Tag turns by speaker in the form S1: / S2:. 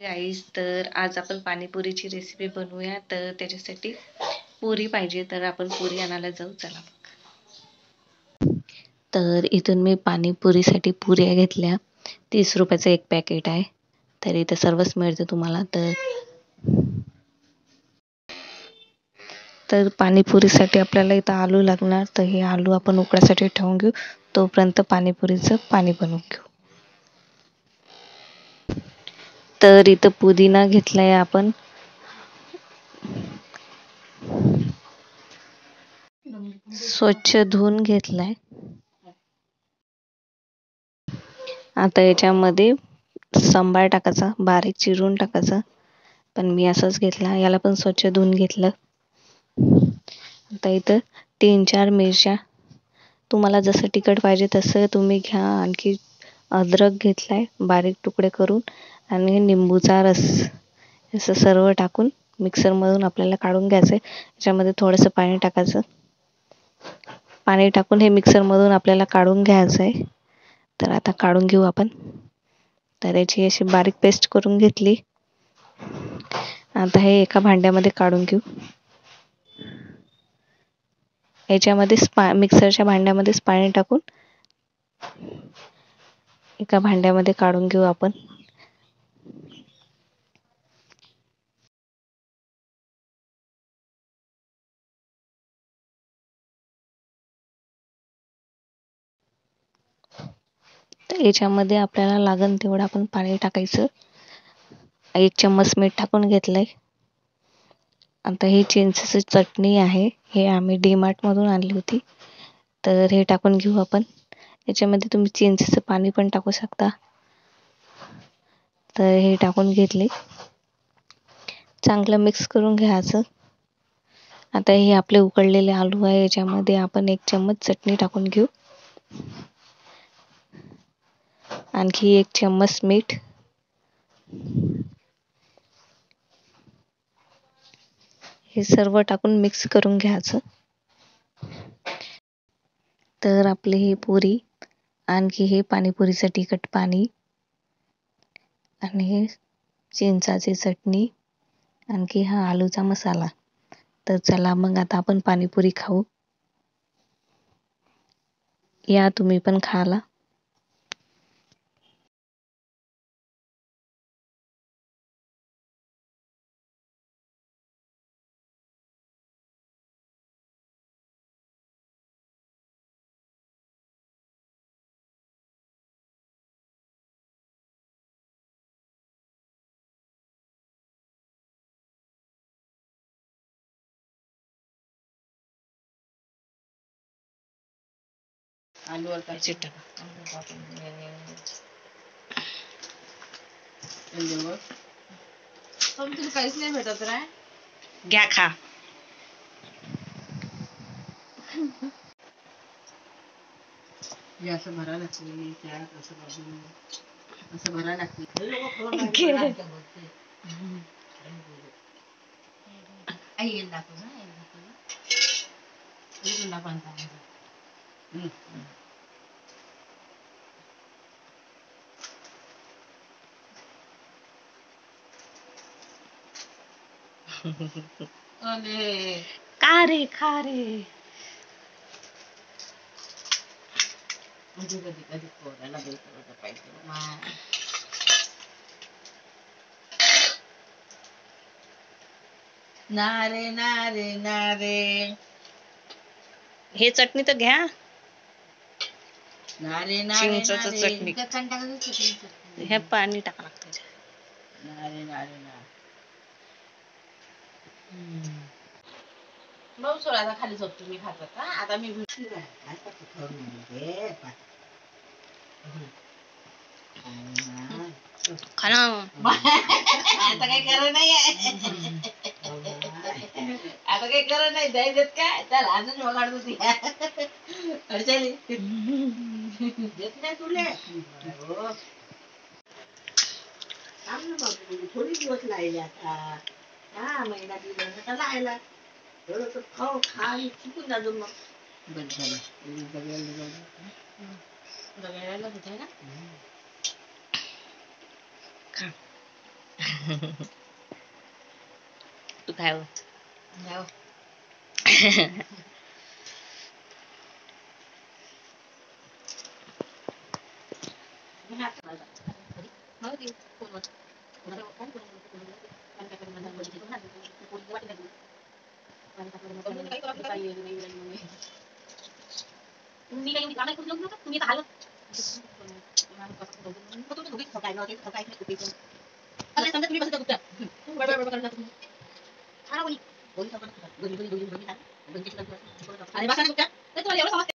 S1: गाईस, तर आज आपण पाणीपुरीची रेसिपी बनवूया. तर त्याच्यासाठी पुरी पाहिजे, तर आपण पुरी आणायला जाऊ. चला. तर इथून मी पाणीपुरीसाठी पुऱ्या घेतल्या. 30 रुपयाचं एक पॅकेट आहे. तर इथं सर्वच मिळतं तुम्हाला. तर पाणीपुरीसाठी आपल्याला इथं आलू लागणार. तर हे आलू आपण उकडासाठी ठेवून घेऊ. तोपर्यंत पाणीपुरीचं पाणी बनवून घेऊ. तर इथं पुदिना घेतलाय आपण. स्वच्छ धुवून घेतलाय. आता याच्यामध्ये सांबार टाकायचा, बारीक चिरून टाकायचा. पण मी असंच घेतला. याला पण स्वच्छ धुवून घेतलं. आता इथं 3-4 मिरच्या, तुम्हाला जसं तिखट पाहिजे तसं तुम्ही घ्या. आणखी अद्रक घेतलाय बारीक तुकडे करून, आणि निंबूचा रस, असं सर्व टाकून मिक्सरमधून आपल्याला काढून घ्यायचं आहे. याच्यामध्ये थोडंसं पाणी टाकायचं. पाणी टाकून हे मिक्सरमधून आपल्याला काढून घ्यायचं आहे. तर आता काढून घेऊ आपण. तर याची अशी बारीक पेस्ट करून घेतली. आता हे एका भांड्यामध्ये काढून घेऊ. याच्यामध्ये मिक्सरच्या भांड्यामध्येच पाणी टाकून एका भांड्यामध्ये काढून घेऊ आपण. तर याच्यामध्ये आपल्याला लागेल तेवढं आपण पाणी टाकायचं. 1 चम्मच मीठ टाकून घेतलंय. आता ही चिंचेची चटणी आहे. हे आम्ही DMart मधून आणली होती. तर हे टाकून घेऊ आपण. याच्यामध्ये तुम्ही चिंचेचं पाणी पण टाकू शकता. तर हे टाकून घेतले. चांगलं मिक्स करून घ्यायचं. आता हे आपले उकडलेले आलू आहे. याच्यामध्ये आपण 1 चम्मच चटणी टाकून घेऊ. आणखी 1 चम्मच मीठ. हे सर्व टाकून मिक्स करून घ्यायचं. तर आपली ही पुरी, आणखी हे पाणीपुरीचं तिखट पाणी, आणि हे चिंचाची चटणी, आणखी हा आलूचा मसाला. तर चला मग आता आपण पाणीपुरी खाऊ. या तुम्ही पण खायला.
S2: आलूवर काय चिट्टा पण तुला काहीच नाही भेटत रे.
S1: घ्या खा.
S2: हे असं भरायला लागते, त्यात असं बाजून असं भरायला लागते. आई येईल दाखव ना, येईल दाखव ना. इथून दाखव ना. अरे
S1: का रे, खा रे.
S2: म्हणजे कधी कधी पोराला भेटलं पाहिजे. नारे नारे नारे.
S1: हे चटणी तर घ्या.
S2: नारे नारे
S1: चिंचेचं
S2: नारे.
S1: चटणी.
S2: त्यात काय टाकायचं चटणी?
S1: हे पाणी टाका लागतं.
S2: नारे नारे नारे. मग सोळाचा खाली झोपतो मी खात होता. आता मी भेटली काय
S1: खा ना.
S2: आता काही करत नाहीये. आता काही करत नाही. जायचं काय चल अजून वगाड होती. अडचणी देत नाही तुले. थोडी दिवस लागले आता. हा महिना दीड महिना लायला. एवढं तर खाऊ खा आणि चुकून जातो मग. बस झालं. दगडायला होत आहे ना.
S1: खा. तू काय हो?
S2: तुम्ही काही गाणं ऐकून जाऊ नका तुम्ही तर आलं अरे समजा तुम्ही बसता तुमच्या बडबड करता तुम्ही हा बोली बोली बोली बोली बोली बोली बोली बोली अरे बसा ना तुमच्या तुम्हाला एवढं समजते